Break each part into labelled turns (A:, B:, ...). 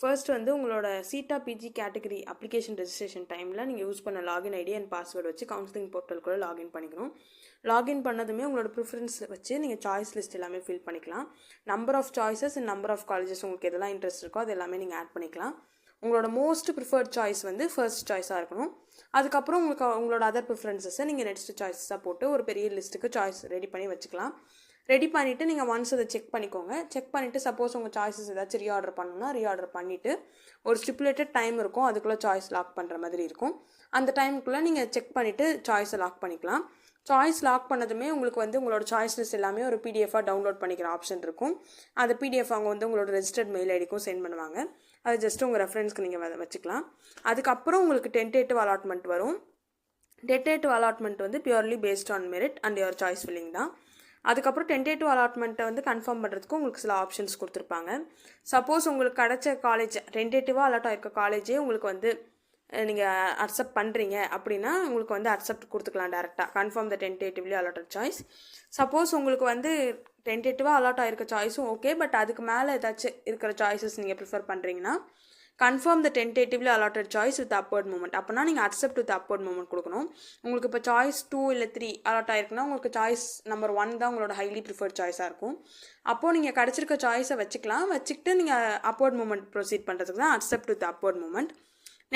A: First வந்து உங்களோட சீட்டா பிஜி கேட்டகரி அப்ளிகேஷன் ரெஜிஸ்ட்ரேஷன் டைமில் நீங்கள் யூஸ் பண்ண லாகின் ஐடி அண்ட் பாஸ்வேர்டு வச்சு கவுன்சிலிங் போர்ட்டலுக்குள்ளே லாகின் பண்ணிக்கணும். லாகின் பண்ணதுமே உங்களோட ப்ரிஃபரன்ஸ் வச்சு நீங்கள் சாய்ஸ் லிஸ்ட் எல்லாமே ஃபில் பண்ணிக்கலாம். Number of choices and number of colleges உங்களுக்கு எதெல்லாம் இன்ட்ரெஸ்ட் இருக்கோ அது எல்லாமே நீங்கள் ஆட் பண்ணிக்கலாம். உங்களோட மோஸ்ட் ப்ரிஃபர்ட் சாய்ஸ் வந்து ஃபர்ஸ்ட் சாய்ஸாக இருக்கணும். அதுக்கப்புறம் உங்களோட அதர் ப்ரிஃபரன்ஸஸை நீங்கள் நெக்ஸ்ட் சாய்ஸாக போட்டு ஒரு பெரிய லிஸ்ட்டுக்கு சாய்ஸ் ரெடி பண்ணி வச்சுக்கலாம். ரெடி பண்ணிவிட்டு நீங்கள் ஒன்ஸ் அதை செக் பண்ணிக்கோங்க. செக் பண்ணிவிட்டு சப்போஸ் உங்கள் சாய்ஸஸ் ஏதாச்சும் ரீஆர்டர் பண்ணணும்னா ரீஆர்டர் பண்ணிவிட்டு ஒரு ஸ்டிப்புலேட்டட் டைம் இருக்கும், அதுக்குள்ளே சாய்ஸ் லாக் பண்ணுற மாதிரி இருக்கும். அந்த டைமுக்குள்ளே நீங்கள் செக் பண்ணிவிட்டு சாய்ஸை லாக் பண்ணிக்கலாம். சாய்ஸ் லாக் பண்ணதுமே உங்களுக்கு வந்து உங்களோட சாய்ஸ் லிஸ்ட் எல்லாமே ஒரு பிடிஎஃபாக டவுன்லோட் பண்ணிக்கிற ஆப்ஷன் இருக்கும். அந்த பிடிஎஃப் அவங்க வந்து உங்களோட ரெஜிஸ்டர்ட் மெயில் ஐடிக்கும் சென்ட் பண்ணுவாங்க. அது ஜஸ்ட் உங்கள் ரெஃபரன்ஸ்க்கு நீங்கள் வச்சுக்கலாம். அதுக்கப்புறம் உங்களுக்கு டென்டேட்டிவ் அலாட்மெண்ட் வரும். டென்டேட்டிவ் அலாட்மெண்ட் வந்து purely based on merit and your choice filling தான். அதுக்கப்புறம் டென்டேட்டிவ் அலாட்மெண்ட்டை வந்து கன்ஃபார்ம் பண்ணுறதுக்கு உங்களுக்கு சில ஆப்ஷன்ஸ் கொடுத்துருப்பாங்க. சப்போஸ் உங்களுக்கு கிடைச்ச காலேஜ் டென்டேட்டிவாக அலாட் ஆகிருக்க காலேஜே உங்களுக்கு வந்து நீங்கள் அக்செப்ட் பண்ணுறீங்க அப்படின்னா உங்களுக்கு வந்து அக்செப்ட் கொடுத்துக்கலாம் டேரெக்டாக. கன்ஃபார்ம் த டென்டேட்டிவ்லி அலாட்டட் சாய்ஸ். சப்போஸ் உங்களுக்கு வந்து டென்டேட்டிவாக அலாட் ஆகிருக்க சாய்ஸும் ஓகே, பட் அதுக்கு மேலே ஏதாச்சும் இருக்கிற சாய்ஸஸ் நீங்கள் ப்ரிஃபர் பண்ணுறீங்கன்னா confirm the tentatively allotted choice with upward moment. அப்படின்னா நீங்கள் அக்செப்ட் வித் அப்வர்ட் மூமெண்ட் கொடுக்கணும். உங்களுக்கு இப்போ சாய்ஸ் 2 இல்லை 3 அலாட் ஆகிருக்குன்னா உங்களுக்கு சாய்ஸ் நம்பர் 1 தான் உங்களோட ஹைலி ப்ரிஃபர்ட் சாய்ஸாக இருக்கும். அப்போது நீங்கள் கிடச்சிருக்க சாய்ஸை வச்சுக்கிட்டு நீங்கள் அப்வர்ட் மூமெண்ட் ப்ரொசீட் பண்ணுறதுக்கு தான் accept with upward moment.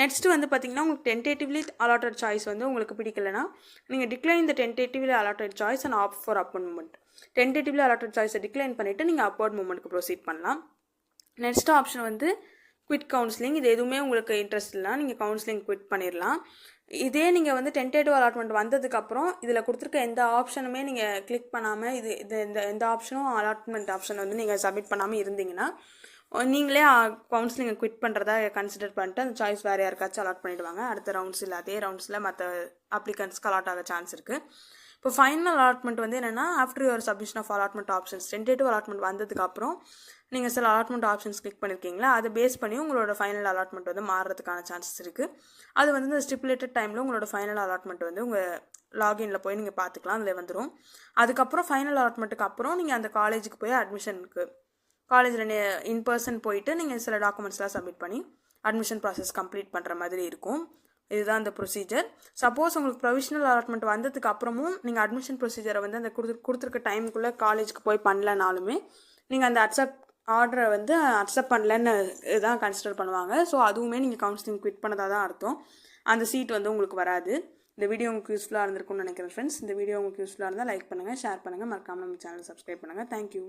A: Next வந்து பார்த்தீங்கன்னா உங்களுக்கு டென்டேட்டிவ்லி அலாட்டட் சாய்ஸ் வந்து உங்களுக்கு பிடிக்கலைன்னா நீங்கள் decline the tentatively allotted choice and opt for upward moment. Tentatively allotted சாய்ஸை டிக்ளைன் பண்ணிவிட்டு நீங்கள் அப்வர்ட் மூமெண்ட்க்கு ப்ரொசீட் பண்ணலாம். நெக்ஸ்ட் ஆப்ஷன் வந்து குவிட் கவுன்சிலிங். இது எதுவுமே உங்களுக்கு இன்ட்ரெஸ்ட் இல்லைனா நீங்கள் கவுன்சிலிங் குவிட் பண்ணிடலாம். இதே நீங்கள் வந்து டென்டேட்டிவ் அலாட்மெண்ட் வந்ததுக்கப்புறம் இதில் கொடுத்துருக்க எந்த ஆப்ஷனுமே நீங்கள் கிளிக் பண்ணாமல் எந்த ஆப்ஷனும் அலாட்மெண்ட் ஆப்ஷன் வந்து நீங்கள் சப்மிட் பண்ணாமல் இருந்தீங்கன்னா நீங்களே கவுன்சிலிங்கை குவிட் பண்ணுறதா கன்சிடர் பண்ணிட்டு அந்த சாய்ஸ் வேறு யாருக்காச்சும் அலாட் பண்ணிவிடுவாங்க. அடுத்த ரவுண்ட்ஸில் அதே ரவுண்ட்ஸில் மற்ற அப்ளிகன்ஸ்க்கு அலாட் ஆக சான்ஸ் இருக்குது. இப்போ ஃபைனல் அலாட்மெண்ட் வந்து என்னென்னா after your submission of allotment options tentative allotment வந்ததுக்கப்புறம் நீங்கள் சில அலாட்மெண்ட் ஆப்ஷன்ஸ் கிளிக் பண்ணியிருக்கீங்களா, அதை பேஸ் பண்ணி உங்களோட ஃபைனல் அலாட்மெண்ட் வந்து மாறுறதுக்கான சான்சஸ் இருக்குது. அது வந்து இந்த ஸ்டிப்புலேட்டட் டைமில் உங்களோட ஃபைனல் அலாட்மெண்ட் வந்து உங்கள் லாகின்ல போய் நீங்கள் பார்த்துக்கலாம், அதில் வந்துடும். அதுக்கப்புறம் ஃபைனல் அலாட்மெண்ட்டுக்கு அப்புறம் நீங்கள் அந்த காலேஜுக்கு போய் அட்மிஷனுக்கு காலேஜில் இன்பர்சன் போயிட்டு நீங்கள் சில டாக்குமெண்ட்ஸ்லாம் சப்மிட் பண்ணி அட்மிஷன் ப்ராசஸ் கம்ப்ளீட் பண்ணுற மாதிரி இருக்கும். இதுதான் அந்த ப்ரொசீஜர். சப்போஸ் உங்களுக்கு ப்ரொவிஷனல் அலாட்மெண்ட் வந்ததுக்கு அப்புறமும் நீங்கள் அட்மிஷன் ப்ரொசீஜரை வந்து அந்த கொடுத்துருக்க டைமுக்குள்ளே காலேஜுக்கு போய் பண்ணலனாலுமே நீங்கள் அந்த ஆர்டரை வந்து அக்செப்ட் பண்ணலன்னு தான் கன்சிடர் பண்ணுவாங்க. ஸோ அதுவுமே நீங்கள் கவுன்சிலிங் குவிட் பண்ணதாக தான் அர்த்தம். அந்த சீட் வந்து உங்களுக்கு வராது. இந்த வீடியோ உங்களுக்கு யூஸ்ஃபுல்லாக இருந்திருக்கும்னு நினைக்கிறேன் ஃப்ரெண்ட்ஸ். இந்த வீடியோ உங்களுக்கு யூஸ்ஃபுல்லாக இருந்தால் லைக் பண்ணுங்கள், ஷேர் பண்ணுங்கள், மறக்காமல் நம்ம சேனல் சப்ஸ்கிரைப் பண்ணுங்கள். தேங்க்யூ.